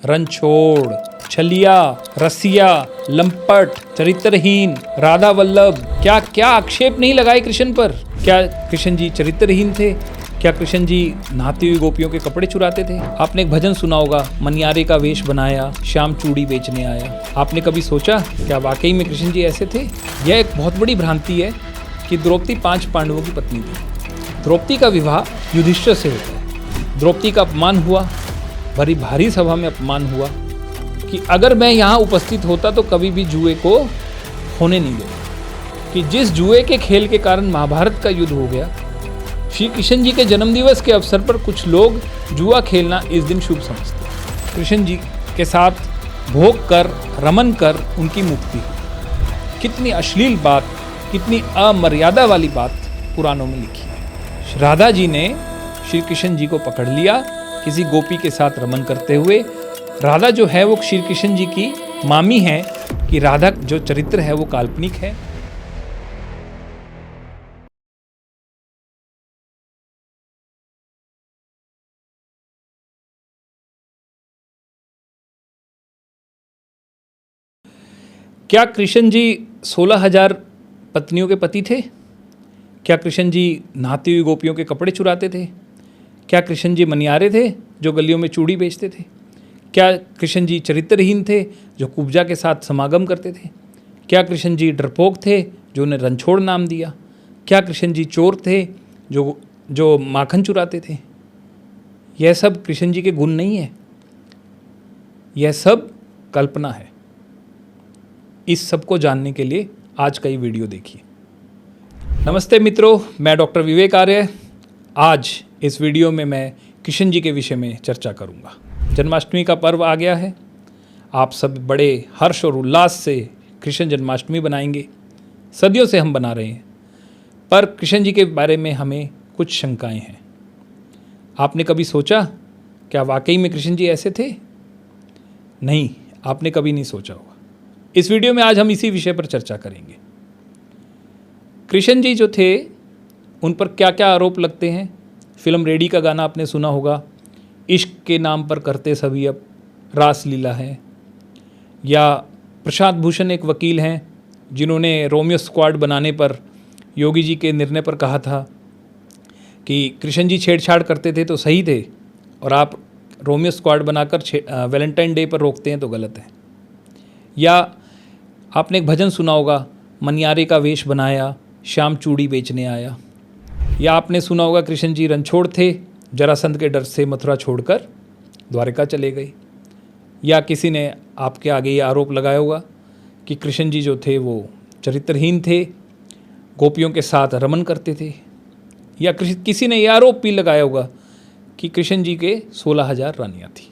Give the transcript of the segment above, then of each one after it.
रणछोड़, छलिया, रसिया, लंपट, चरित्रहीन, राधा वल्लभ, क्या क्या आक्षेप नहीं लगाए कृष्ण पर। क्या कृष्ण जी चरित्रहीन थे? क्या कृष्ण जी नहाती हुई गोपियों के कपड़े चुराते थे? आपने एक भजन सुना होगा, मनियारे का वेश बनाया, श्याम चूड़ी बेचने आया। आपने कभी सोचा क्या वाकई में कृष्ण जी ऐसे थे? यह एक बहुत बड़ी भ्रांति है कि द्रौपदी 5 पांडवों की पत्नी थी। द्रौपदी का विवाह युधिष्ठिर से होता है। द्रौपदी का अपमान हुआ, बड़ी भारी सभा में अपमान हुआ कि अगर मैं यहाँ उपस्थित होता तो कभी भी जुए को होने नहीं देता। कि जिस जुए के खेल के कारण महाभारत का युद्ध हो गया, श्री कृष्ण जी के जन्मदिवस के अवसर पर कुछ लोग जुआ खेलना इस दिन शुभ समझते हैं। कृष्ण जी के साथ भोग कर, रमन कर उनकी मुक्ति। कितनी अश्लील बात, कितनी अमर्यादा वाली बात पुराणों में लिखी है। राधा जी ने श्री कृष्ण जी को पकड़ लिया किसी गोपी के साथ रमन करते हुए। राधा जो है वो श्री कृष्ण जी की मामी है कि राधा जो चरित्र है वो काल्पनिक है। क्या कृष्ण जी 16,000 पत्नियों के पति थे? क्या कृष्ण जी नहाती हुई गोपियों के कपड़े चुराते थे? क्या कृष्ण जी मनियारे थे जो गलियों में चूड़ी बेचते थे? क्या कृष्ण जी चरित्रहीन थे जो कुब्जा के साथ समागम करते थे? क्या कृष्ण जी डरपोक थे जो उन्हें रणछोड़ नाम दिया? क्या कृष्ण जी चोर थे जो माखन चुराते थे? यह सब कृष्ण जी के गुण नहीं है, यह सब कल्पना है। इस सब को जानने के लिए आज का ये वीडियो देखिए। नमस्ते मित्रों, मैं डॉक्टर विवेक आर्य। आज इस वीडियो में मैं कृष्ण जी के विषय में चर्चा करूंगा। जन्माष्टमी का पर्व आ गया है। आप सब बड़े हर्ष और उल्लास से कृष्ण जन्माष्टमी बनाएंगे। सदियों से हम बना रहे हैं, पर कृष्ण जी के बारे में हमें कुछ शंकाएं हैं। आपने कभी सोचा क्या वाकई में कृष्ण जी ऐसे थे? नहीं, आपने कभी नहीं सोचा होगा। इस वीडियो में आज हम इसी विषय पर चर्चा करेंगे। कृष्ण जी जो थे उन पर क्या क्या आरोप लगते हैं। फिल्म रेडी का गाना आपने सुना होगा, इश्क के नाम पर करते सभी अब रासलीला है। या प्रशांत भूषण एक वकील हैं जिन्होंने रोमियो स्क्वाड बनाने पर योगी जी के निर्णय पर कहा था कि कृष्ण जी छेड़छाड़ करते थे तो सही थे और आप रोमियो स्क्वाड बनाकर वैलेंटाइन डे पर रोकते हैं तो गलत है। या आपने एक भजन सुना होगा, मनियारे का वेश बनाया, श्याम चूड़ी बेचने आया। या आपने सुना होगा कृष्ण जी रणछोड़ थे, जरासंध के डर से मथुरा छोड़कर द्वारका चले गए। या किसी ने आपके आगे ये आरोप लगाया होगा कि कृष्ण जी जो थे वो चरित्रहीन थे, गोपियों के साथ रमन करते थे। या किसी ने यह आरोप भी लगाया होगा कि कृष्ण जी के 16,000 रानियाँ थी।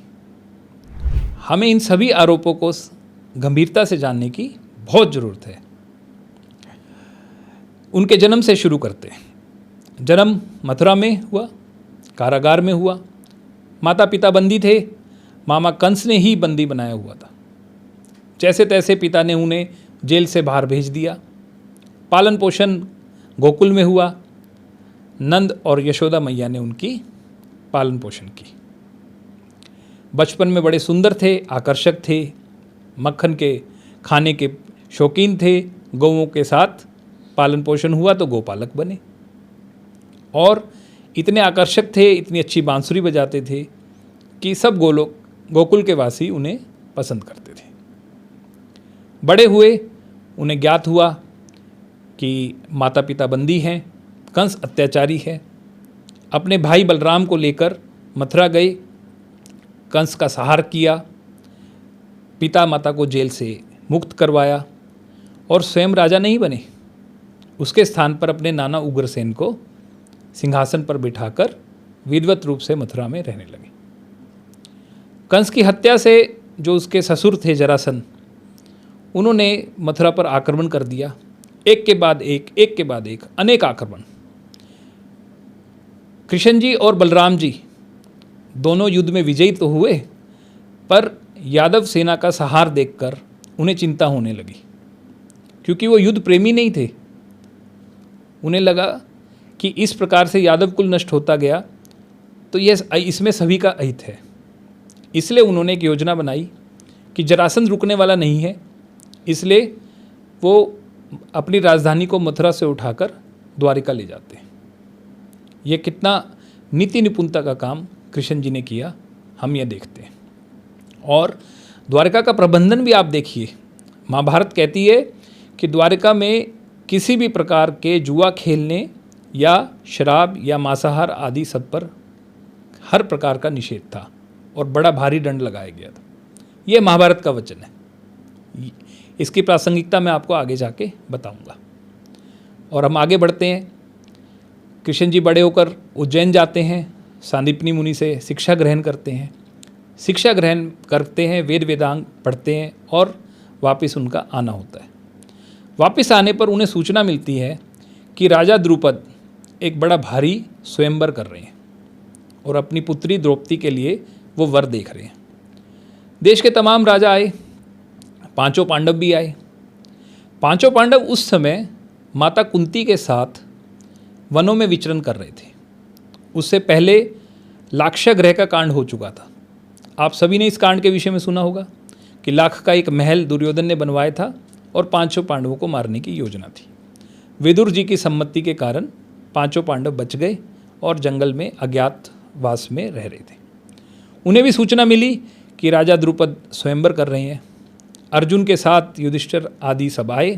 हमें इन सभी आरोपों को गंभीरता से जानने की बहुत ज़रूरत है। उनके जन्म से शुरू करते हैं। जन्म मथुरा में हुआ, कारागार में हुआ। माता पिता बंदी थे, मामा कंस ने ही बंदी बनाया हुआ था। जैसे तैसे पिता ने उन्हें जेल से बाहर भेज दिया। पालन पोषण गोकुल में हुआ। नंद और यशोदा मैया ने उनकी पालन पोषण की। बचपन में बड़े सुंदर थे, आकर्षक थे, मक्खन के खाने के शौकीन थे। गौओं के साथ पालन पोषण हुआ तो गोपालक बने और इतने आकर्षक थे, इतनी अच्छी बांसुरी बजाते थे कि सब गोकुल के वासी उन्हें पसंद करते थे। बड़े हुए, उन्हें ज्ञात हुआ कि माता पिता बंदी हैं, कंस अत्याचारी है। अपने भाई बलराम को लेकर मथुरा गए, कंस का संहार किया, पिता माता को जेल से मुक्त करवाया और स्वयं राजा नहीं बने। उसके स्थान पर अपने नाना उग्रसेन को सिंहासन पर बिठाकर विधिवत रूप से मथुरा में रहने लगे। कंस की हत्या से जो उसके ससुर थे जरासंध, उन्होंने मथुरा पर आक्रमण कर दिया। एक के बाद एक अनेक आक्रमण। कृष्ण जी और बलराम जी दोनों युद्ध में विजयी तो हुए, पर यादव सेना का सहार देखकर उन्हें चिंता होने लगी, क्योंकि वो युद्ध प्रेमी नहीं थे। उन्हें लगा कि इस प्रकार से यादव कुल नष्ट होता गया तो यह इसमें सभी का अहित है। इसलिए उन्होंने एक योजना बनाई कि जरासंध रुकने वाला नहीं है, इसलिए वो अपनी राजधानी को मथुरा से उठाकर द्वारिका ले जाते हैं। ये कितना नीति निपुणता का काम कृष्ण जी ने किया, हम ये देखते हैं। और द्वारिका का प्रबंधन भी आप देखिए। महाभारत कहती है कि द्वारिका में किसी भी प्रकार के जुआ खेलने या शराब या मांसाहार आदि सब पर हर प्रकार का निषेध था और बड़ा भारी दंड लगाया गया था। ये महाभारत का वचन है। इसकी प्रासंगिकता मैं आपको आगे जाके बताऊंगा। और हम आगे बढ़ते हैं। कृष्ण जी बड़े होकर उज्जैन जाते हैं, सांदीपनी मुनि से शिक्षा ग्रहण करते हैं। शिक्षा ग्रहण करते हैं, वेद वेदांग पढ़ते हैं और वापस उनका आना होता है। वापस आने पर उन्हें सूचना मिलती है कि राजा द्रुपद एक बड़ा भारी स्वयंवर कर रहे हैं और अपनी पुत्री द्रौपदी के लिए वो वर देख रहे हैं। देश के तमाम राजा आए, पांचों पांडव भी आए। पांचों पांडव उस समय माता कुंती के साथ वनों में विचरण कर रहे थे। उससे पहले लाक्षागृह का कांड हो चुका था। आप सभी ने इस कांड के विषय में सुना होगा कि लाख का एक महल दुर्योधन ने बनवाया था और पांचों पांडवों को मारने की योजना थी। विदुर जी की सम्मति के कारण पांचों पांडव बच गए और जंगल में अज्ञातवास में रह रहे थे। उन्हें भी सूचना मिली कि राजा द्रुपद स्वयंवर कर रहे हैं। अर्जुन के साथ युधिष्ठिर आदि सब आए।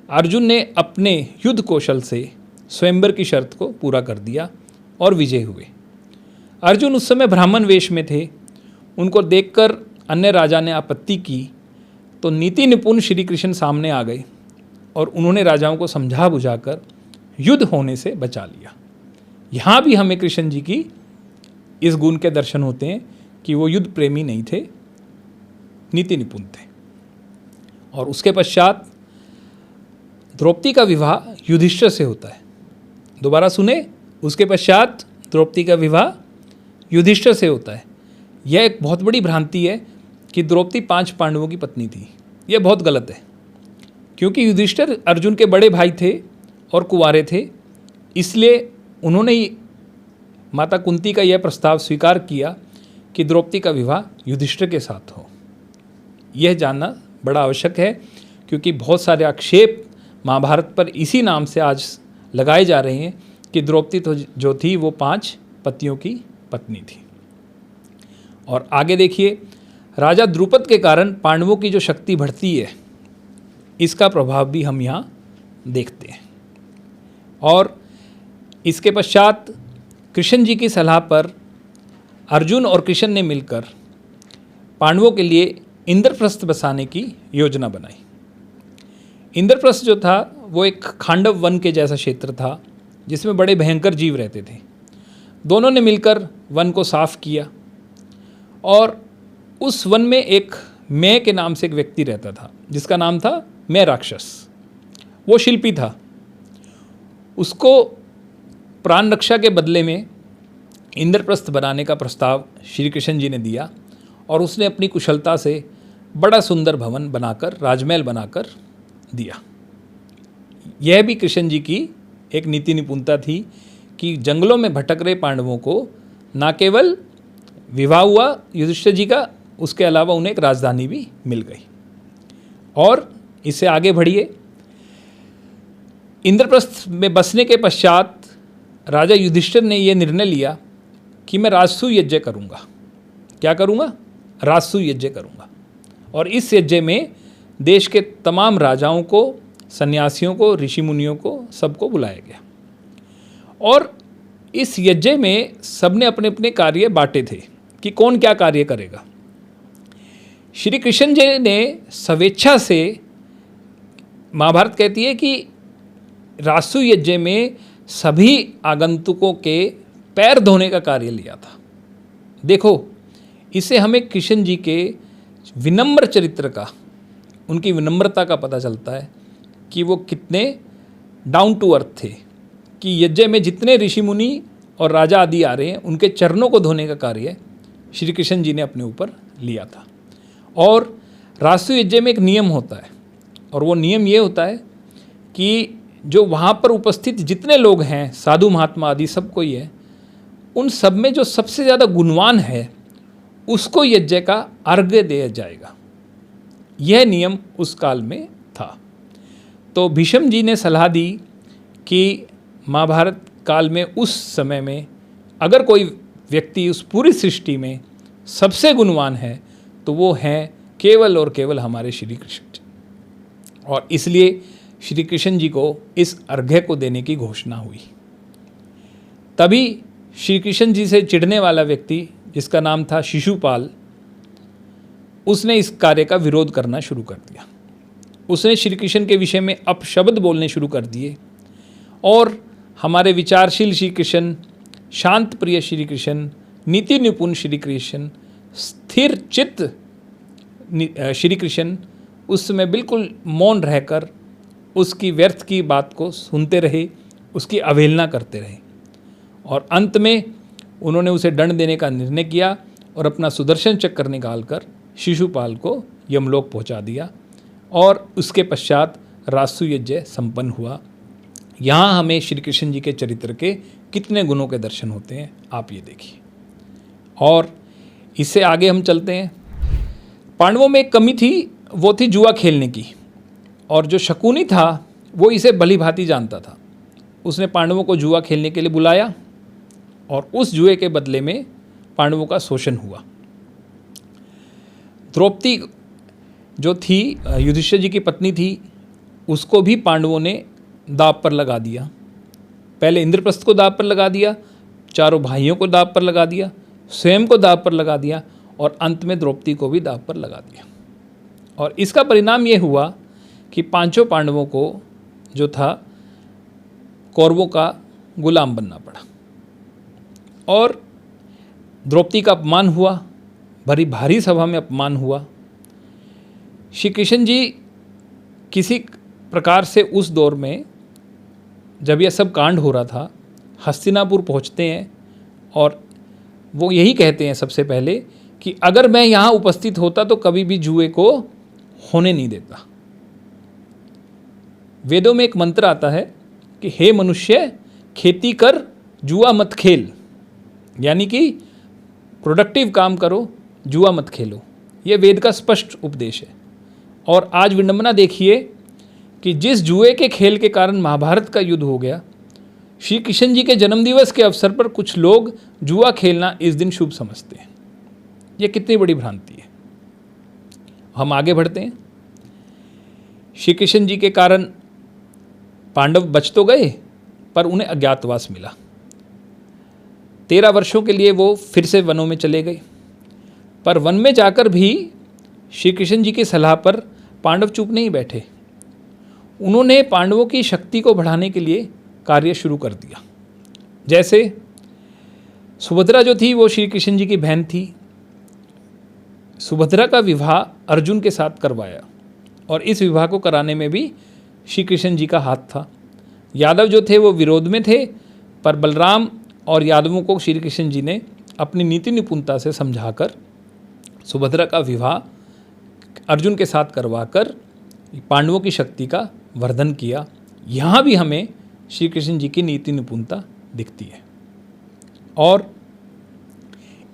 अर्जुन ने अपने युद्ध कौशल से स्वयंवर की शर्त को पूरा कर दिया और विजय हुए। अर्जुन उस समय ब्राह्मण वेश में थे। उनको देखकर अन्य राजा ने आपत्ति की तो नीति निपुण श्री कृष्ण सामने आ गए और उन्होंने राजाओं को समझा बुझाकर युद्ध होने से बचा लिया। यहाँ भी हमें कृष्ण जी की इस गुण के दर्शन होते हैं कि वो युद्ध प्रेमी नहीं थे, नीति निपुण थे। और उसके पश्चात द्रौपदी का विवाह युधिष्ठिर से होता है। दोबारा सुने, उसके पश्चात द्रौपदी का विवाह युधिष्ठिर से होता है। यह एक बहुत बड़ी भ्रांति है कि द्रौपदी 5 पांडवों की पत्नी थी। यह बहुत गलत है, क्योंकि युधिष्ठिर अर्जुन के बड़े भाई थे और कुंवारे थे। इसलिए उन्होंने ही माता कुंती का यह प्रस्ताव स्वीकार किया कि द्रौपदी का विवाह युधिष्ठिर के साथ हो। यह जानना बड़ा आवश्यक है, क्योंकि बहुत सारे आक्षेप महाभारत पर इसी नाम से आज लगाए जा रहे हैं कि द्रौपदी तो जो थी वो 5 पतियों की पत्नी थी। और आगे देखिए, राजा द्रुपद के कारण पांडवों की जो शक्ति बढ़ती है, इसका प्रभाव भी हम यहाँ देखते हैं। और इसके पश्चात कृष्ण जी की सलाह पर अर्जुन और कृष्ण ने मिलकर पांडवों के लिए इंद्रप्रस्थ बसाने की योजना बनाई। इंद्रप्रस्थ जो था वो एक खांडव वन के जैसा क्षेत्र था जिसमें बड़े भयंकर जीव रहते थे। दोनों ने मिलकर वन को साफ किया और उस वन में एक मैं के नाम से एक व्यक्ति रहता था जिसका नाम था मैं राक्षस। वो शिल्पी था। उसको प्राण रक्षा के बदले में इंद्रप्रस्थ बनाने का प्रस्ताव श्री कृष्ण जी ने दिया और उसने अपनी कुशलता से बड़ा सुंदर भवन बनाकर, राजमहल बनाकर दिया। यह भी कृष्ण जी की एक नीति निपुणता थी कि जंगलों में भटक रहे पांडवों को न केवल विवाह हुआ युधिष्ठिर जी का, उसके अलावा उन्हें एक राजधानी भी मिल गई। और इससे आगे बढ़िए, इंद्रप्रस्थ में बसने के पश्चात राजा युधिष्ठिर ने यह निर्णय लिया कि मैं राजसू यज्ञ करूँगा। क्या करूँगा? राजसू यज्ञ करूँगा। और इस यज्ञ में देश के तमाम राजाओं को, सन्यासियों को, ऋषि मुनियों को, सबको बुलाया गया। और इस यज्ञ में सबने अपने अपने कार्य बांटे थे कि कौन क्या कार्य करेगा। श्री कृष्ण जी ने स्वेच्छा से, महाभारत कहती है कि राजसू यज्ञ में सभी आगंतुकों के पैर धोने का कार्य लिया था। देखो, इससे हमें कृष्ण जी के विनम्र चरित्र का, उनकी विनम्रता का पता चलता है कि वो कितने डाउन टू अर्थ थे, कि यज्ञ में जितने ऋषि मुनि और राजा आदि आ रहे हैं उनके चरणों को धोने का कार्य श्री कृष्ण जी ने अपने ऊपर लिया था। और राजसू यज्ञ में एक नियम होता है, और वो नियम ये होता है कि जो वहाँ पर उपस्थित जितने लोग हैं, साधु महात्मा आदि सब कोई है, उन सब में जो सबसे ज़्यादा गुणवान है उसको यज्ञ का अर्घ्य दिया जाएगा। यह नियम उस काल में था। तो भीष्म जी ने सलाह दी कि महाभारत काल में उस समय में अगर कोई व्यक्ति उस पूरी सृष्टि में सबसे गुणवान है तो वो हैं केवल और केवल हमारे श्री कृष्ण जी। और इसलिए श्री कृष्ण जी को इस अर्घ्य को देने की घोषणा हुई। तभी श्री कृष्ण जी से चिढ़ने वाला व्यक्ति जिसका नाम था शिशुपाल, उसने इस कार्य का विरोध करना शुरू कर दिया। उसने श्री कृष्ण के विषय में अपशब्द बोलने शुरू कर दिए और हमारे विचारशील श्री कृष्ण, शांत प्रिय श्री कृष्ण, नीति निपुण श्री कृष्ण, स्थिर चित्त श्री कृष्ण उस समय बिल्कुल मौन रहकर उसकी व्यर्थ की बात को सुनते रहे, उसकी अवहेलना करते रहे। और अंत में उन्होंने उसे दंड देने का निर्णय किया और अपना सुदर्शन चक्र निकालकर शिशुपाल को यमलोक पहुंचा दिया और उसके पश्चात राजसूय यज्ञ संपन्न हुआ। यहाँ हमें श्री कृष्ण जी के चरित्र के कितने गुणों के दर्शन होते हैं आप ये देखिए। और इससे आगे हम चलते हैं। पांडवों में एक कमी थी, वो थी जुआ खेलने की। और जो शकुनी था वो इसे भली भांति जानता था। उसने पांडवों को जुआ खेलने के लिए बुलाया और उस जुए के बदले में पांडवों का शोषण हुआ। द्रौपदी जो थी युधिष्ठिर जी की पत्नी थी, उसको भी पांडवों ने दांव पर लगा दिया। पहले इंद्रप्रस्थ को दांव पर लगा दिया, चारों भाइयों को दांव पर लगा दिया, स्वयं को दांव पर लगा दिया और अंत में द्रौपदी को भी दांव पर लगा दिया। और इसका परिणाम ये हुआ कि पांचों पांडवों को जो था कौरवों का गुलाम बनना पड़ा और द्रौपदी का अपमान हुआ, भारी सभा में अपमान हुआ। श्री कृष्ण जी किसी प्रकार से उस दौर में जब यह सब कांड हो रहा था हस्तिनापुर पहुंचते हैं और वो यही कहते हैं सबसे पहले कि अगर मैं यहाँ उपस्थित होता तो कभी भी जुए को होने नहीं देता। वेदों में एक मंत्र आता है कि हे मनुष्य, खेती कर, जुआ मत खेल, यानी कि प्रोडक्टिव काम करो, जुआ मत खेलो। यह वेद का स्पष्ट उपदेश है। और आज विडंबना देखिए कि जिस जुए के खेल के कारण महाभारत का युद्ध हो गया, श्री कृष्ण जी के जन्मदिवस के अवसर पर कुछ लोग जुआ खेलना इस दिन शुभ समझते हैं। यह कितनी बड़ी भ्रांति है। हम आगे बढ़ते हैं। श्री कृष्ण जी के कारण पांडव बच तो गए पर उन्हें अज्ञातवास मिला। 13 वर्षों के लिए वो फिर से वनों में चले गए। पर वन में जाकर भी श्री कृष्ण जी की सलाह पर पांडव चुप नहीं बैठे। उन्होंने पांडवों की शक्ति को बढ़ाने के लिए कार्य शुरू कर दिया। जैसे सुभद्रा जो थी वो श्री कृष्ण जी की बहन थी। सुभद्रा का विवाह अर्जुन के साथ करवाया और इस विवाह को कराने में भी श्री कृष्ण जी का हाथ था। यादव जो थे वो विरोध में थे, पर बलराम और यादवों को श्री कृष्ण जी ने अपनी नीति निपुणता से समझाकर सुभद्रा का विवाह अर्जुन के साथ करवाकर पांडवों की शक्ति का वर्धन किया। यहाँ भी हमें श्री कृष्ण जी की नीति निपुणता दिखती है। और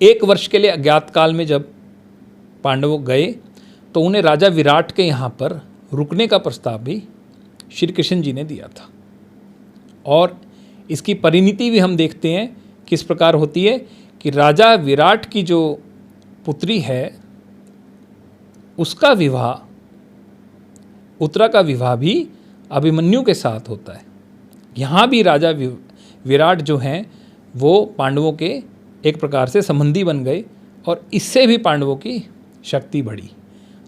1 वर्ष के लिए अज्ञात काल में जब पांडव गए तो उन्हें राजा विराट के यहाँ पर रुकने का प्रस्ताव भी श्री कृष्ण जी ने दिया था। और इसकी परिणति भी हम देखते हैं किस प्रकार होती है कि राजा विराट की जो पुत्री है उसका विवाह, उत्तरा का विवाह भी अभिमन्यु के साथ होता है। यहाँ भी राजा विराट जो हैं वो पांडवों के एक प्रकार से संबंधी बन गए और इससे भी पांडवों की शक्ति बढ़ी।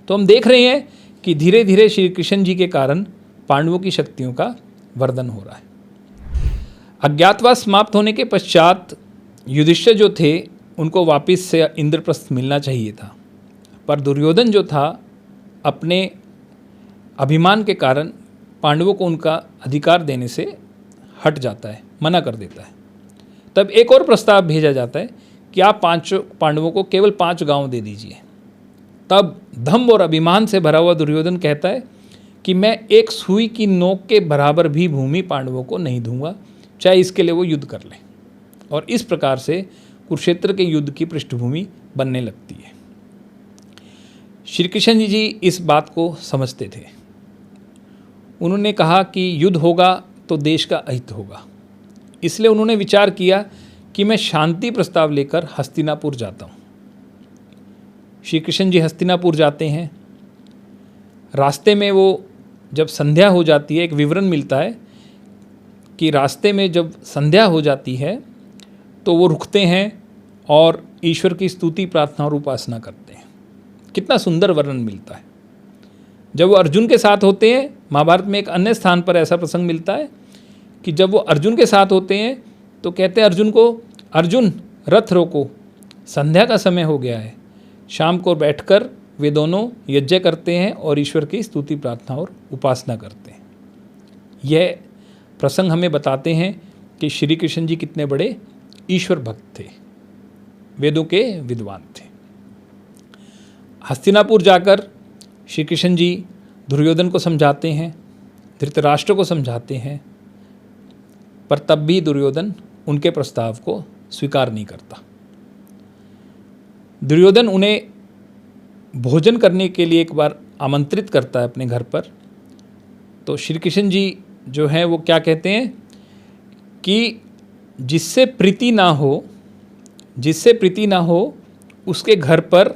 तो हम देख रहे हैं कि धीरे धीरे श्री कृष्ण जी के कारण पांडवों की शक्तियों का वर्धन हो रहा है। अज्ञातवास समाप्त होने के पश्चात युधिष्ठिर जो थे उनको वापस से इंद्रप्रस्थ मिलना चाहिए था, पर दुर्योधन जो था अपने अभिमान के कारण पांडवों को उनका अधिकार देने से हट जाता है, मना कर देता है। तब एक और प्रस्ताव भेजा जाता है कि आप 5 पांडवों को केवल 5 गांव दे दीजिए। तब दंभ और अभिमान से भरा हुआ दुर्योधन कहता है कि मैं एक सुई की नोक के बराबर भी भूमि पांडवों को नहीं दूंगा, चाहे इसके लिए वो युद्ध कर लें। और इस प्रकार से कुरुक्षेत्र के युद्ध की पृष्ठभूमि बनने लगती है। श्री कृष्ण जी इस बात को समझते थे। उन्होंने कहा कि युद्ध होगा तो देश का अहित होगा, इसलिए उन्होंने विचार किया कि मैं शांति प्रस्ताव लेकर हस्तिनापुर जाता हूँ। श्री कृष्ण जी हस्तिनापुर जाते हैं। रास्ते में वो जब संध्या हो जाती है, एक विवरण मिलता है कि रास्ते में जब संध्या हो जाती है तो वो रुकते हैं और ईश्वर की स्तुति, प्रार्थना और उपासना करते हैं। कितना सुंदर वर्णन मिलता है। जब वो अर्जुन के साथ होते हैं, महाभारत में एक अन्य स्थान पर ऐसा प्रसंग मिलता है कि जब वो अर्जुन के साथ होते हैं तो कहते हैं अर्जुन को, अर्जुन रथ रोको, संध्या का समय हो गया है। शाम को बैठकर वे दोनों यज्ञ करते हैं और ईश्वर की स्तुति, प्रार्थना और उपासना करते हैं। यह प्रसंग हमें बताते हैं कि श्री कृष्ण जी कितने बड़े ईश्वर भक्त थे, वेदों के विद्वान थे। हस्तिनापुर जाकर श्री कृष्ण जी दुर्योधन को समझाते हैं, धृतराष्ट्र को समझाते हैं, पर तब भी दुर्योधन उनके प्रस्ताव को स्वीकार नहीं करता। दुर्योधन उन्हें भोजन करने के लिए एक बार आमंत्रित करता है अपने घर पर। तो श्री कृष्ण जी जो हैं वो क्या कहते हैं कि जिससे प्रीति ना हो उसके घर पर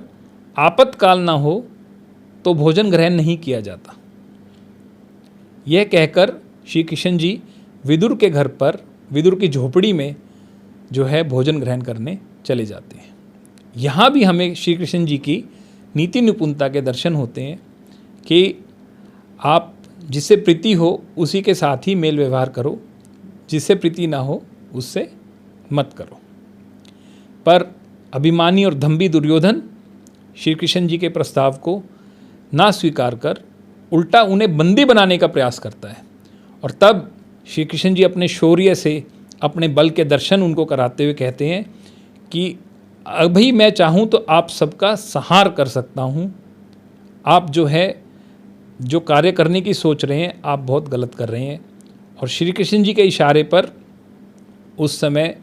आपातकाल ना हो तो भोजन ग्रहण नहीं किया जाता। यह कहकर श्री कृष्ण जी विदुर के घर पर, विदुर की झोपड़ी में जो है भोजन ग्रहण करने चले जाते हैं। यहाँ भी हमें श्री कृष्ण जी की नीति निपुणता के दर्शन होते हैं कि आप जिससे प्रीति हो उसी के साथ ही मेल व्यवहार करो, जिससे प्रीति ना हो उससे मत करो। पर अभिमानी और दंभी दुर्योधन श्री कृष्ण जी के प्रस्ताव को ना स्वीकार कर उल्टा उन्हें बंदी बनाने का प्रयास करता है। और तब श्री कृष्ण जी अपने शौर्य से, अपने बल के दर्शन उनको कराते हुए कहते हैं कि अभी मैं चाहूँ तो आप सबका संहार कर सकता हूँ। आप जो कार्य करने की सोच रहे हैं आप बहुत गलत कर रहे हैं। और श्री कृष्ण जी के इशारे पर उस समय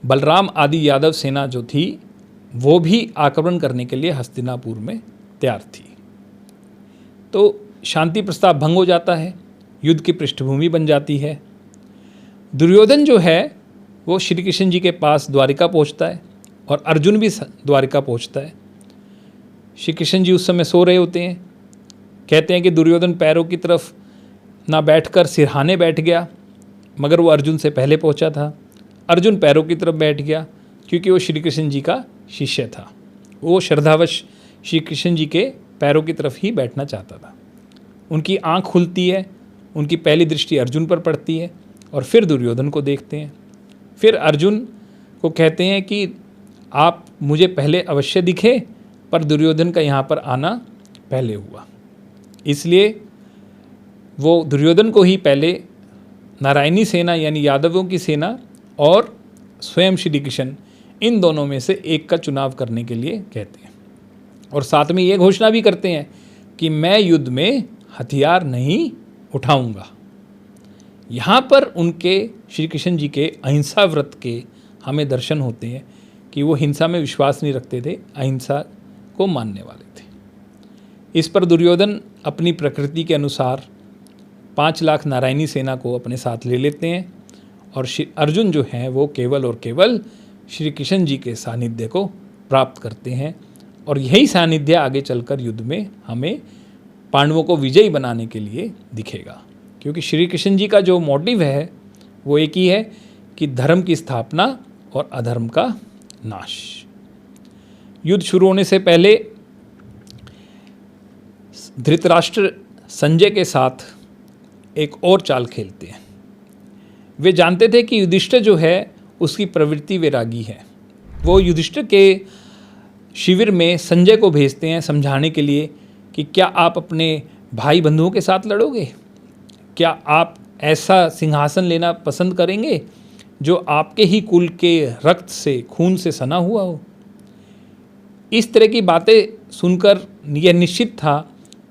बलराम आदि यादव सेना जो थी वो भी आक्रमण करने के लिए हस्तिनापुर में तैयार थी। तो शांति प्रस्ताव भंग हो जाता है, युद्ध की पृष्ठभूमि बन जाती है। दुर्योधन जो है वो श्री कृष्ण जी के पास द्वारिका पहुंचता है और अर्जुन भी द्वारिका पहुंचता है। श्री कृष्ण जी उस समय सो रहे होते हैं। कहते हैं कि दुर्योधन पैरों की तरफ ना बैठकर सिरहाने बैठ गया, मगर वो अर्जुन से पहले पहुंचा था। अर्जुन पैरों की तरफ बैठ गया क्योंकि वो श्री कृष्ण जी का शिष्य था। वो श्रद्धावश श्री कृष्ण जी के पैरों की तरफ ही बैठना चाहता था। उनकी आँख खुलती है, उनकी पहली दृष्टि अर्जुन पर पड़ती है और फिर दुर्योधन को देखते हैं। फिर अर्जुन को कहते हैं कि आप मुझे पहले अवश्य दिखे, पर दुर्योधन का यहाँ पर आना पहले हुआ। इसलिए वो दुर्योधन को ही पहले नारायणी सेना यानी यादवों की सेना और स्वयं श्री कृष्ण, इन दोनों में से एक का चुनाव करने के लिए कहते हैं। और साथ में ये घोषणा भी करते हैं कि मैं युद्ध में हथियार नहीं उठाऊंगा। यहाँ पर उनके श्री कृष्ण जी के अहिंसा व्रत के हमें दर्शन होते हैं कि वो हिंसा में विश्वास नहीं रखते थे, अहिंसा को मानने वाले थे। इस पर दुर्योधन अपनी प्रकृति के अनुसार 5 लाख नारायणी सेना को अपने साथ ले लेते हैं और अर्जुन जो हैं वो केवल और केवल श्री कृष्ण जी के सानिध्य को प्राप्त करते हैं। और यही सानिध्य आगे चलकर युद्ध में हमें पांडवों को विजयी बनाने के लिए दिखेगा, क्योंकि श्री कृष्ण जी का जो मोटिव है वो एक ही है कि धर्म की स्थापना और अधर्म का नाश। युद्ध शुरू होने से पहले धृतराष्ट्र संजय के साथ एक और चाल खेलते हैं। वे जानते थे कि युधिष्ठिर जो है उसकी प्रवृत्ति वैरागी है। वो युधिष्ठिर के शिविर में संजय को भेजते हैं समझाने के लिए कि क्या आप अपने भाई बंधुओं के साथ लड़ोगे, क्या आप ऐसा सिंहासन लेना पसंद करेंगे जो आपके ही कुल के रक्त से, खून से सना हुआ हो। इस तरह की बातें सुनकर यह निश्चित था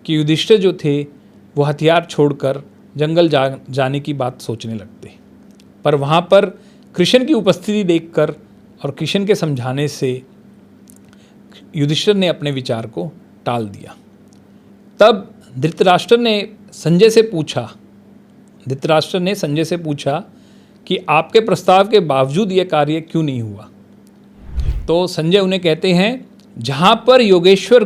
कि युधिष्ठिर जो थे वो हथियार छोड़कर जंगल जाने की बात सोचने लगते। पर वहाँ पर कृष्ण की उपस्थिति देखकर और कृष्ण के समझाने से युधिष्ठिर ने अपने विचार को टाल दिया। तब धृतराष्ट्र ने संजय से पूछा कि आपके प्रस्ताव के बावजूद यह कार्य क्यों नहीं हुआ। तो संजय उन्हें कहते हैं, जहाँ पर योगेश्वर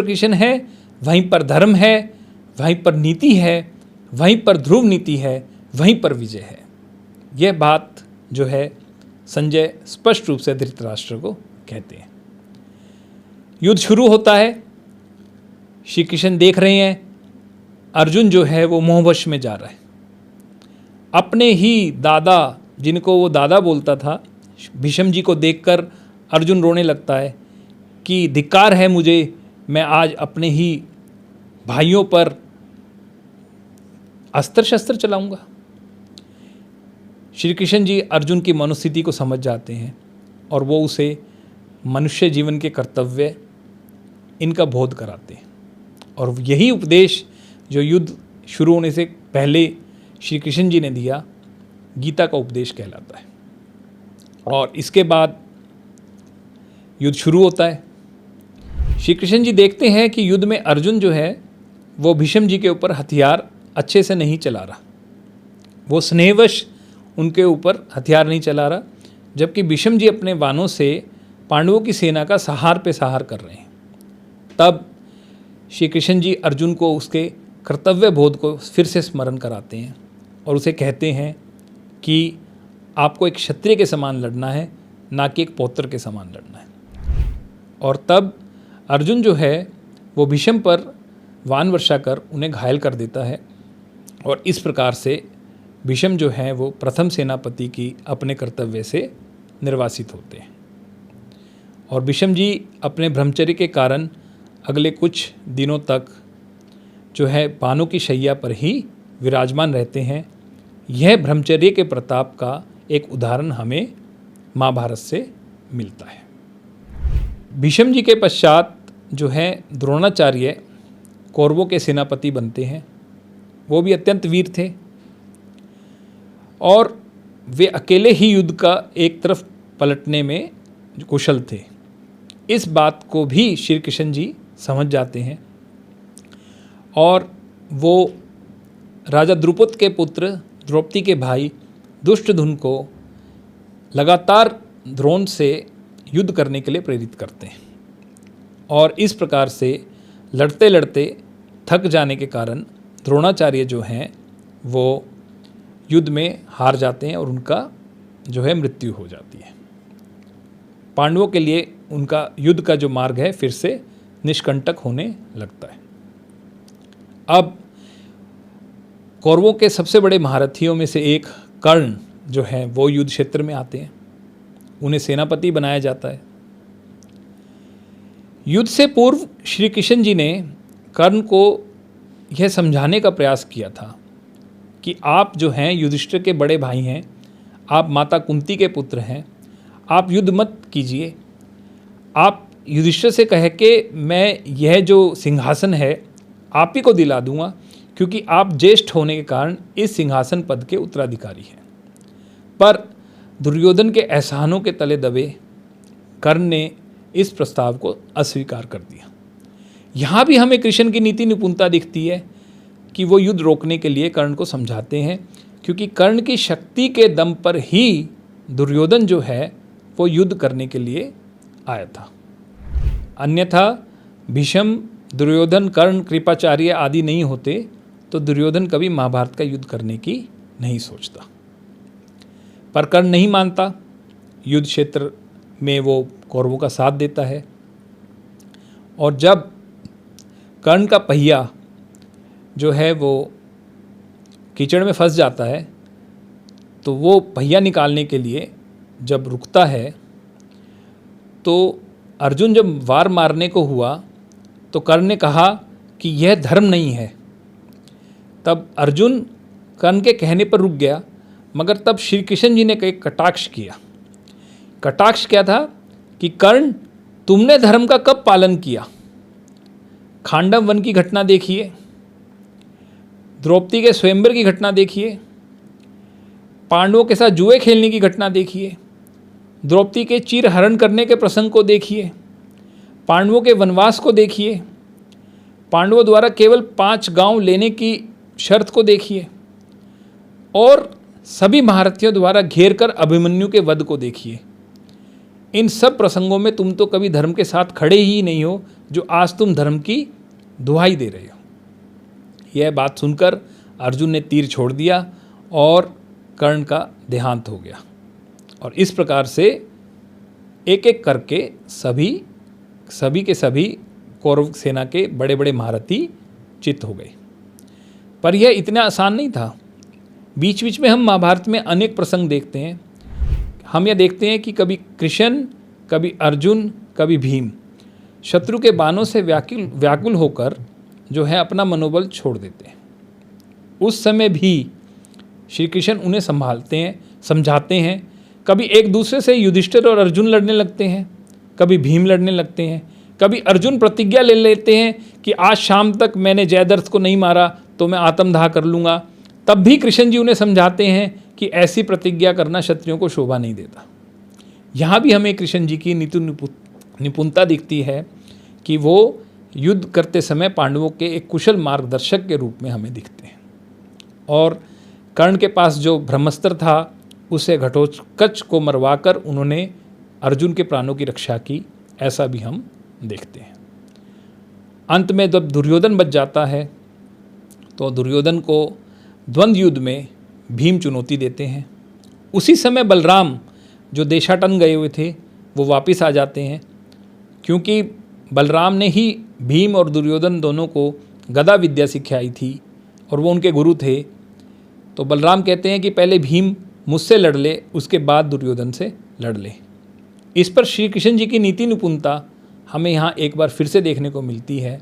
कृष्ण है वहीं पर धर्म है, वहीं पर नीति है, वहीं पर ध्रुव नीति है, वहीं पर विजय है। यह बात जो है संजय स्पष्ट रूप से धृतराष्ट्र को कहते हैं। युद्ध शुरू होता है। श्री कृष्ण देख रहे हैं अर्जुन जो है वो मोहवश में जा रहा है। अपने ही दादा, जिनको वो दादा बोलता था, भीष्म जी को देखकर अर्जुन रोने लगता है कि धिक्कार है मुझे, मैं आज अपने ही भाइयों पर अस्त्र शस्त्र चलाऊंगा। श्री कृष्ण जी अर्जुन की मनोस्थिति को समझ जाते हैं और वो उसे मनुष्य जीवन के कर्तव्य इनका बोध कराते हैं। और यही उपदेश जो युद्ध शुरू होने से पहले श्री कृष्ण जी ने दिया, गीता का उपदेश कहलाता है। और इसके बाद युद्ध शुरू होता है। श्री कृष्ण जी देखते हैं कि युद्ध में अर्जुन जो है वो भीष्म जी के ऊपर हथियार अच्छे से नहीं चला रहा, वो स्नेहवश उनके ऊपर हथियार नहीं चला रहा, जबकि भीष्म जी अपने बाणों से पांडवों की सेना का सहार पे सहार कर रहे हैं। तब श्री कृष्ण जी अर्जुन को उसके कर्तव्य बोध को फिर से स्मरण कराते हैं और उसे कहते हैं कि आपको एक क्षत्रिय के समान लड़ना है, ना कि एक पौत्र के समान लड़ना है। और तब अर्जुन जो है वो भीष्म पर वान वर्षा कर उन्हें घायल कर देता है और इस प्रकार से भीष्म जो है वो प्रथम सेनापति की अपने कर्तव्य से निर्वासित होते हैं। और भीष्म जी अपने ब्रह्मचर्य के कारण अगले कुछ दिनों तक जो है बाणों की शैया पर ही विराजमान रहते हैं। यह ब्रह्मचर्य के प्रताप का एक उदाहरण हमें महाभारत से मिलता है। भीष्म जी के पश्चात जो है द्रोणाचार्य कौरवों के सेनापति बनते हैं। वो भी अत्यंत वीर थे और वे अकेले ही युद्ध का एक तरफ पलटने में कुशल थे। इस बात को भी श्री कृष्ण जी समझ जाते हैं और वो राजा द्रुपद के पुत्र द्रौपदी के भाई दुष्टधुम्न को लगातार द्रोण से युद्ध करने के लिए प्रेरित करते हैं। और इस प्रकार से लड़ते लड़ते थक जाने के कारण द्रोणाचार्य जो हैं वो युद्ध में हार जाते हैं और उनका जो है मृत्यु हो जाती है। पांडवों के लिए उनका युद्ध का जो मार्ग है फिर से निष्कंटक होने लगता है। अब कौरवों के सबसे बड़े महारथियों में से एक कर्ण जो है वो युद्ध क्षेत्र में आते हैं। उन्हें सेनापति बनाया जाता है। युद्ध से पूर्व श्री कृष्ण जी ने कर्ण को यह समझाने का प्रयास किया था कि आप जो हैं युधिष्ठिर के बड़े भाई हैं, आप माता कुंती के पुत्र हैं, आप युद्ध मत कीजिए। आप युधिष्ठिर से कह के मैं यह जो सिंहासन है आप ही को दिला दूंगा, क्योंकि आप ज्येष्ठ होने के कारण इस सिंहासन पद के उत्तराधिकारी हैं। पर दुर्योधन के एहसानों के तले दबे कर्ण ने इस प्रस्ताव को अस्वीकार कर दिया। यहाँ भी हमें कृष्ण की नीति निपुणता दिखती है कि वो युद्ध रोकने के लिए कर्ण को समझाते हैं, क्योंकि कर्ण की शक्ति के दम पर ही दुर्योधन जो है वो युद्ध करने के लिए आया था। अन्यथा भीष्म, दुर्योधन, कर्ण, कृपाचार्य आदि नहीं होते तो दुर्योधन कभी महाभारत का युद्ध करने की नहीं सोचता। पर कर्ण नहीं मानता, युद्ध क्षेत्र में वो कौरवों का साथ देता है। और जब कर्ण का पहिया जो है वो कीचड़ में फंस जाता है तो वो पहिया निकालने के लिए जब रुकता है तो अर्जुन जब वार मारने को हुआ तो कर्ण ने कहा कि यह धर्म नहीं है। तब अर्जुन कर्ण के कहने पर रुक गया, मगर तब श्री कृष्ण जी ने एक कटाक्ष किया। कटाक्ष क्या था कि कर्ण, तुमने धर्म का कब पालन किया? खांडव वन की घटना देखिए, द्रौपदी के स्वयंवर की घटना देखिए, पांडवों के साथ जुए खेलने की घटना देखिए, द्रौपदी के चीर हरण करने के प्रसंग को देखिए, पांडवों के वनवास को देखिए, पांडवों द्वारा केवल 5 गांव लेने की शर्त को देखिए, और सभी महारथियों द्वारा घेर कर अभिमन्यु के वध को देखिए। इन सब प्रसंगों में तुम तो कभी धर्म के साथ खड़े ही नहीं हो, जो आज तुम धर्म की दुहाई दे रहे हो। यह बात सुनकर अर्जुन ने तीर छोड़ दिया और कर्ण का देहांत हो गया। और इस प्रकार से एक एक करके सभी के सभी कौरव सेना के बड़े बड़े महारथी चित्त हो गए। पर यह इतना आसान नहीं था। बीच बीच में हम महाभारत में अनेक प्रसंग देखते हैं। हम यह देखते हैं कि कभी कृष्ण, कभी अर्जुन, कभी भीम शत्रु के बाणों से व्याकुल होकर जो है अपना मनोबल छोड़ देते हैं। उस समय भी श्री कृष्ण उन्हें संभालते हैं, समझाते हैं। कभी एक दूसरे से युधिष्ठिर और अर्जुन लड़ने लगते हैं, कभी भीम लड़ने लगते हैं, कभी अर्जुन प्रतिज्ञा ले लेते हैं कि आज शाम तक मैंने जयद्रथ को नहीं मारा तो मैं आत्मदाह कर लूँगा। तब भी कृष्ण जी उन्हें समझाते हैं कि ऐसी प्रतिज्ञा करना क्षत्रियों को शोभा नहीं देता। यहाँ भी हमें कृष्ण जी की निपुणता दिखती है कि वो युद्ध करते समय पांडवों के एक कुशल मार्गदर्शक के रूप में हमें दिखते हैं। और कर्ण के पास जो ब्रह्मास्त्र था उसे घटोत्कच को मरवाकर उन्होंने अर्जुन के प्राणों की रक्षा की, ऐसा भी हम देखते हैं। अंत में जब दुर्योधन बच जाता है तो दुर्योधन को द्वंद्व युद्ध में भीम चुनौती देते हैं। उसी समय बलराम जो देशाटन गए हुए थे वो वापस आ जाते हैं, क्योंकि बलराम ने ही भीम और दुर्योधन दोनों को गदा विद्या सिखाई थी और वो उनके गुरु थे। तो बलराम कहते हैं कि पहले भीम मुझसे लड़ ले, उसके बाद दुर्योधन से लड़ ले। इस पर श्री कृष्ण जी की नीति निपुणता हमें यहाँ एक बार फिर से देखने को मिलती है।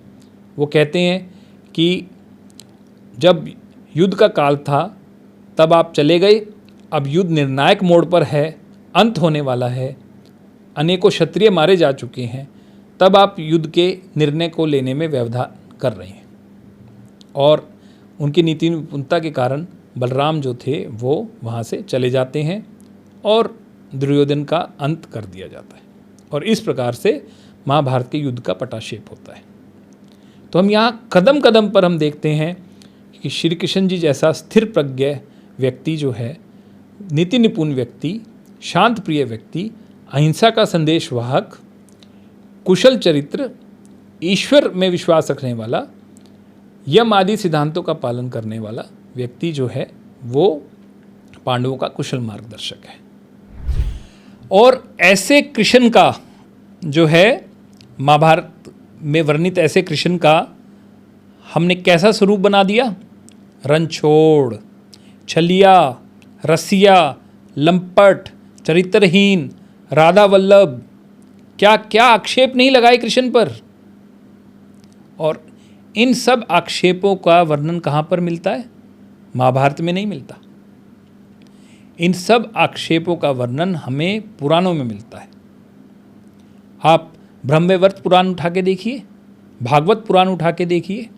वो कहते हैं कि जब युद्ध का काल था तब आप चले गए, अब युद्ध निर्णायक मोड़ पर है, अंत होने वाला है, अनेकों क्षत्रिय मारे जा चुके हैं, तब आप युद्ध के निर्णय को लेने में व्यवधान कर रहे हैं। और उनकी नीति निपुणता के कारण बलराम जो थे वो वहाँ से चले जाते हैं और दुर्योधन का अंत कर दिया जाता है। और इस प्रकार से महाभारत के युद्ध का पटाक्षेप होता है। तो हम यहाँ कदम कदम पर हम देखते हैं कि श्री कृष्ण जी जैसा स्थिर प्रज्ञ व्यक्ति जो है, नीति निपुण व्यक्ति, शांत प्रिय व्यक्ति, अहिंसा का संदेश वाहक, कुशल चरित्र, ईश्वर में विश्वास रखने वाला, यम आदि सिद्धांतों का पालन करने वाला व्यक्ति जो है वो पांडवों का कुशल मार्गदर्शक है। और ऐसे कृष्ण का जो है महाभारत में वर्णित ऐसे कृष्ण का हमने कैसा स्वरूप बना दिया? रणछोड़, छलिया, रसिया, लंपट, चरित्रहीन, राधा वल्लभ, क्या क्या आक्षेप नहीं लगाए कृष्ण पर। और इन सब आक्षेपों का वर्णन कहाँ पर मिलता है? महाभारत में नहीं मिलता। इन सब आक्षेपों का वर्णन हमें पुराणों में मिलता है। आप ब्रह्मवैवर्त पुराण उठा के देखिए, भागवत पुराण उठा के देखिए,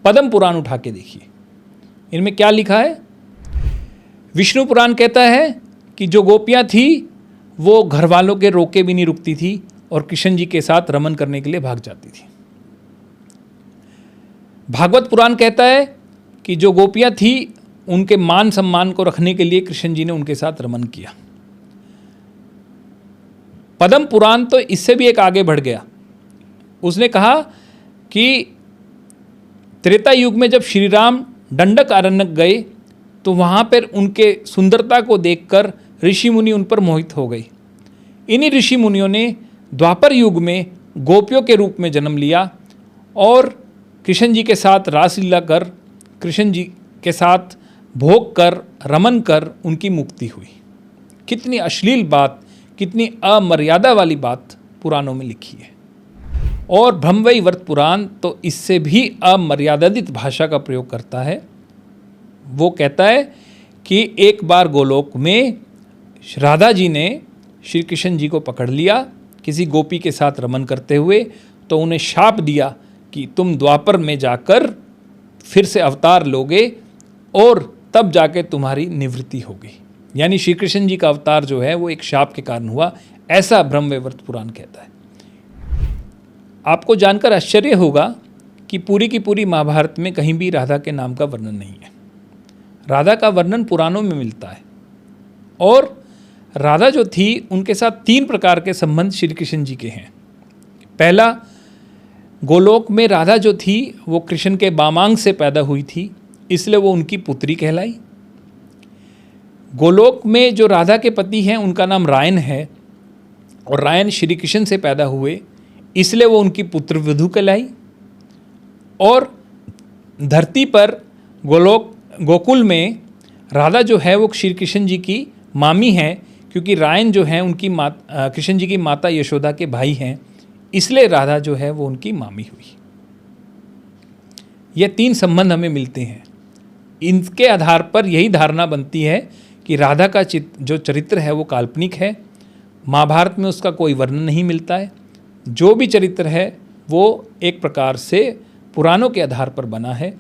पद्म पुराण उठा के देखिए। इनमें क्या लिखा है? विष्णु पुराण कहता है कि जो गोपियाँ थी वो घर वालों के रोके भी नहीं रुकती थी और कृष्ण जी के साथ रमन करने के लिए भाग जाती थी। भागवत पुराण कहता है कि जो गोपियाँ थी उनके मान सम्मान को रखने के लिए कृष्ण जी ने उनके साथ रमन किया। पद्म पुराण तो इससे भी एक आगे बढ़ गया। उसने कहा कि त्रेता युग में जब श्री राम दंडक अरण्यक गए तो वहाँ पर उनके सुंदरता को देखकर ऋषि मुनि उन पर मोहित हो गए। इन्हीं ऋषि मुनियों ने द्वापर युग में गोपियों के रूप में जन्म लिया और कृष्ण जी के साथ रासलीला कर, कृष्ण जी के साथ भोग कर, रमन कर उनकी मुक्ति हुई। कितनी अश्लील बात, कितनी अमर्यादा वाली बात पुराणों में लिखी है। और ब्रह्मवैवर्त पुराण तो इससे भी अमर्यादित भाषा का प्रयोग करता है। वो कहता है कि एक बार गोलोक में राधा जी ने श्री कृष्ण जी को पकड़ लिया किसी गोपी के साथ रमन करते हुए, तो उन्हें शाप दिया कि तुम द्वापर में जाकर फिर से अवतार लोगे और तब जाके तुम्हारी निवृत्ति होगी। यानी श्री कृष्ण जी का अवतार जो है वो एक शाप के कारण हुआ, ऐसा ब्रह्मवैवर्त पुराण कहता है। आपको जानकर आश्चर्य होगा कि पूरी की पूरी महाभारत में कहीं भी राधा के नाम का वर्णन नहीं है। राधा का वर्णन पुराणों में मिलता है और राधा जो थी उनके साथ 3 प्रकार के संबंध श्री कृष्ण जी के हैं। पहला, गोलोक में राधा जो थी वो कृष्ण के वामांग से पैदा हुई थी, इसलिए वो उनकी पुत्री कहलाई। गोलोक में जो राधा के पति हैं उनका नाम रायन है और रायन श्री कृष्ण से पैदा हुए, इसलिए वो उनकी पुत्र वधू कहलाई। और धरती पर गोकुल में राधा जो है वो श्री कृष्ण जी की मामी है, क्योंकि रायन जो है उनकी कृष्ण जी की माता यशोदा के भाई हैं, इसलिए राधा जो है वो उनकी मामी हुई। ये 3 संबंध हमें मिलते हैं। इनके आधार पर यही धारणा बनती है कि राधा का जो चरित्र है वो काल्पनिक है। महाभारत में उसका कोई वर्णन नहीं मिलता है। जो भी चरित्र है वो एक प्रकार से पुराणों के आधार पर बना है।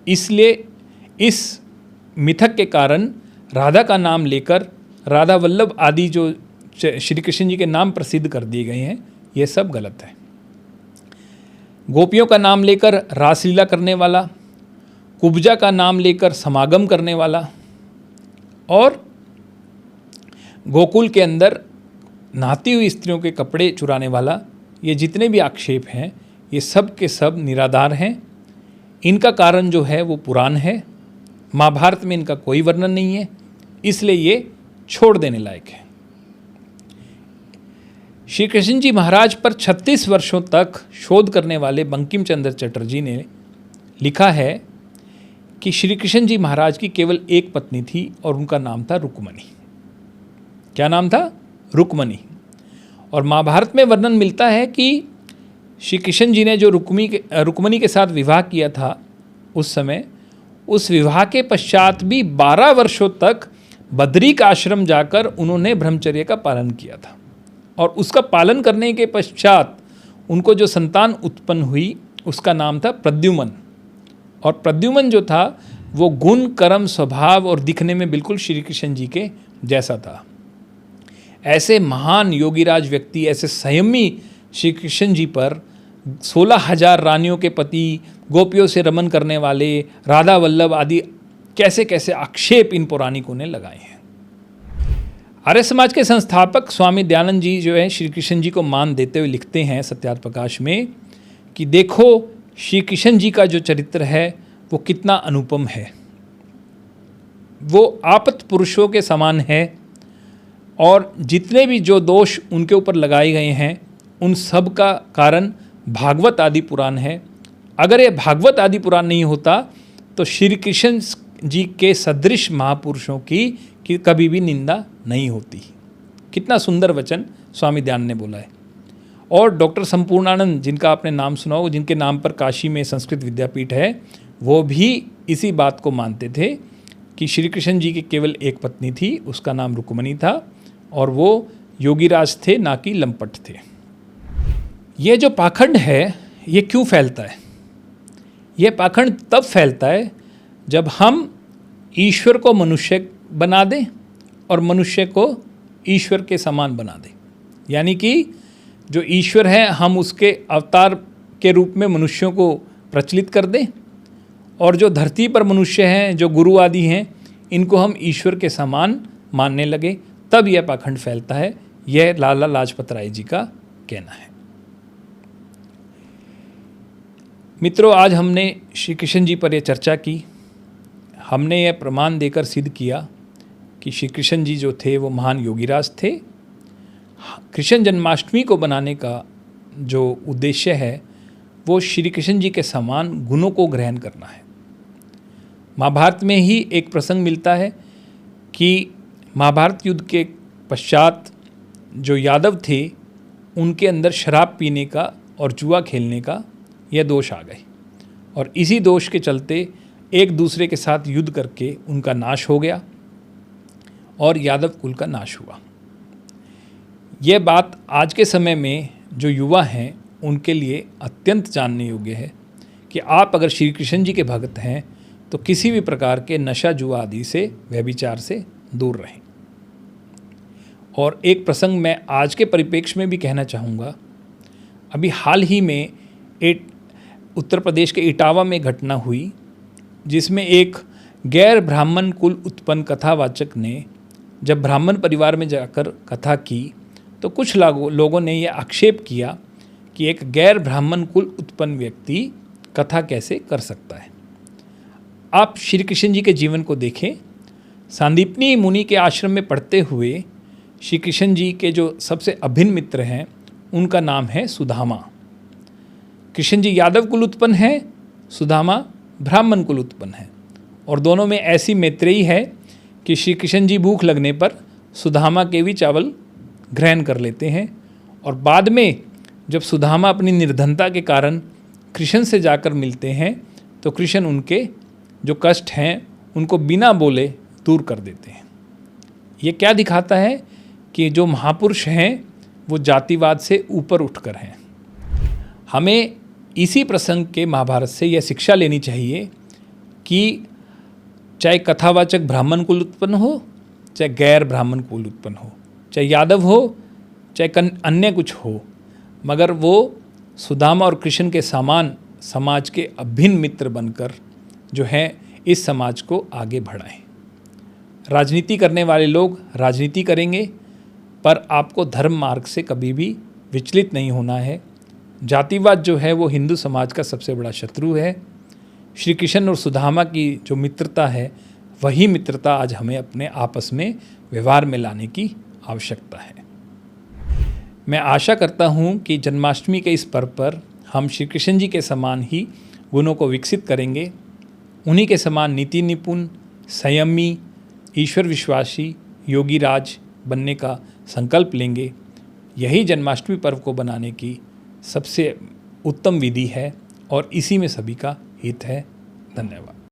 इसलिए इस मिथक के कारण राधा का नाम लेकर राधा वल्लभ आदि जो श्री कृष्ण जी के नाम प्रसिद्ध कर दिए गए हैं, ये सब गलत है। गोपियों का नाम लेकर रासलीला करने वाला, कुब्जा का नाम लेकर समागम करने वाला और गोकुल के अंदर नहाती हुई स्त्रियों के कपड़े चुराने वाला, ये जितने भी आक्षेप हैं ये सब के सब निराधार हैं। इनका कारण जो है वो पुराण है। महाभारत में इनका कोई वर्णन नहीं है, इसलिए ये छोड़ देने लायक है। श्री कृष्ण जी महाराज पर 36 वर्षों तक शोध करने वाले बंकिम चंद्र चटर्जी ने लिखा है कि श्री कृष्ण जी महाराज की केवल एक पत्नी थी और उनका नाम था रुक्मणी। क्या नाम था? रुक्मणी। और महाभारत में वर्णन मिलता है कि श्री कृष्ण जी ने जो रुक्मणी के साथ विवाह किया था, उस समय उस विवाह के पश्चात भी 12 वर्षों तक बद्रिक आश्रम जाकर उन्होंने ब्रह्मचर्य का पालन किया था। और उसका पालन करने के पश्चात उनको जो संतान उत्पन्न हुई उसका नाम था प्रद्युम्न। और प्रद्युम्न जो था वो गुण, कर्म, स्वभाव और दिखने में बिल्कुल श्री कृष्ण जी के जैसा था। ऐसे महान योगीराज व्यक्ति, ऐसे संयमी श्री कृष्ण जी पर 16,000 रानियों के पति, गोपियों से रमन करने वाले राधा वल्लभ आदि कैसे कैसे आक्षेप इन पौराणिकों ने लगाए हैं। आर्य समाज के संस्थापक स्वामी दयानंद जी जो है श्री कृष्ण जी को मान देते हुए लिखते हैं सत्यार्थ प्रकाश में कि देखो श्री कृष्ण जी का जो चरित्र है वो कितना अनुपम है। वो आपत पुरुषों के समान है और जितने भी जो दोष उनके ऊपर लगाए गए हैं उन सब का कारण भागवत आदि पुराण है। अगर ये भागवत आदि पुराण नहीं होता तो श्री कृष्ण जी के सदृश महापुरुषों की कभी भी निंदा नहीं होती। कितना सुंदर वचन स्वामी दयानंद ने बोला है। और डॉक्टर संपूर्णानंद, जिनका आपने नाम सुना हो, जिनके नाम पर काशी में संस्कृत विद्यापीठ है, वो भी इसी बात को मानते थे कि श्री कृष्ण जी की केवल एक पत्नी थी, उसका नाम रुक्मणी था और वो योगीराज थे, ना कि लंपट थे। ये जो पाखंड है ये क्यों फैलता है? ये पाखंड तब फैलता है जब हम ईश्वर को मनुष्य बना दें और मनुष्य को ईश्वर के समान बना दें। यानी कि जो ईश्वर है हम उसके अवतार के रूप में मनुष्यों को प्रचलित कर दें और जो धरती पर मनुष्य हैं, जो गुरु आदि हैं, इनको हम ईश्वर के समान मानने लगे, तब यह पाखंड फैलता है। यह लाला लाजपत राय जी का कहना है। मित्रों, आज हमने श्री कृष्ण जी पर यह चर्चा की। हमने यह प्रमाण देकर सिद्ध किया कि श्री कृष्ण जी जो थे वो महान योगीराज थे। कृष्ण जन्माष्टमी को बनाने का जो उद्देश्य है वो श्री कृष्ण जी के समान गुणों को ग्रहण करना है। महाभारत में ही एक प्रसंग मिलता है कि महाभारत युद्ध के पश्चात जो यादव थे उनके अंदर शराब पीने का और जुआ खेलने का यह दोष आ गए और इसी दोष के चलते एक दूसरे के साथ युद्ध करके उनका नाश हो गया और यादव कुल का नाश हुआ। यह बात आज के समय में जो युवा हैं उनके लिए अत्यंत जानने योग्य है कि आप अगर श्री कृष्ण जी के भक्त हैं तो किसी भी प्रकार के नशा जुआ आदि से, व्यभिचार से दूर रहें। और एक प्रसंग मैं आज के परिप्रेक्ष्य में भी कहना चाहूँगा। अभी हाल ही में एक उत्तर प्रदेश के इटावा में घटना हुई, जिसमें एक गैर ब्राह्मण कुल उत्पन्न कथावाचक ने जब ब्राह्मण परिवार में जाकर कथा की तो कुछ लोगों ने यह आक्षेप किया कि एक गैर ब्राह्मण कुल उत्पन्न व्यक्ति कथा कैसे कर सकता है। आप श्री कृष्ण जी के जीवन को देखें। सांदीपनी मुनि के आश्रम में पढ़ते हुए श्री कृष्ण जी के जो सबसे अभिन्न मित्र हैं उनका नाम है सुदामा। कृष्ण जी यादव कुल उत्पन्न है, सुदामा ब्राह्मण कुल उत्पन्न है, और दोनों में ऐसी मैत्रेयी है कि श्री कृष्ण जी भूख लगने पर सुदामा के भी चावल ग्रहण कर लेते हैं, और बाद में जब सुदामा अपनी निर्धनता के कारण कृष्ण से जाकर मिलते हैं तो कृष्ण उनके जो कष्ट हैं उनको बिना बोले दूर कर देते हैं। ये क्या दिखाता है कि जो महापुरुष हैं वो जातिवाद से ऊपर उठकर हैं। हमें इसी प्रसंग के महाभारत से यह शिक्षा लेनी चाहिए कि चाहे कथावाचक ब्राह्मण कुल उत्पन्न हो, चाहे गैर ब्राह्मण कुल उत्पन्न हो, चाहे यादव हो, चाहे अन्य कुछ हो, मगर वो सुदामा और कृष्ण के समान समाज के अभिन्न मित्र बनकर जो है इस समाज को आगे बढ़ाएं। राजनीति करने वाले लोग राजनीति करेंगे, पर आपको धर्म मार्ग से कभी भी विचलित नहीं होना है। जातिवाद जो है वो हिंदू समाज का सबसे बड़ा शत्रु है। श्री कृष्ण और सुदामा की जो मित्रता है वही मित्रता आज हमें अपने आपस में व्यवहार में लाने की आवश्यकता है। मैं आशा करता हूँ कि जन्माष्टमी के इस पर्व पर हम श्री कृष्ण जी के समान ही गुणों को विकसित करेंगे, उन्हीं के समान नीति निपुण, संयमी, ईश्वर विश्वासी, योगी राज बनने का संकल्प लेंगे। यही जन्माष्टमी पर्व को बनाने की सबसे उत्तम विधि है और इसी में सभी का हित है। धन्यवाद।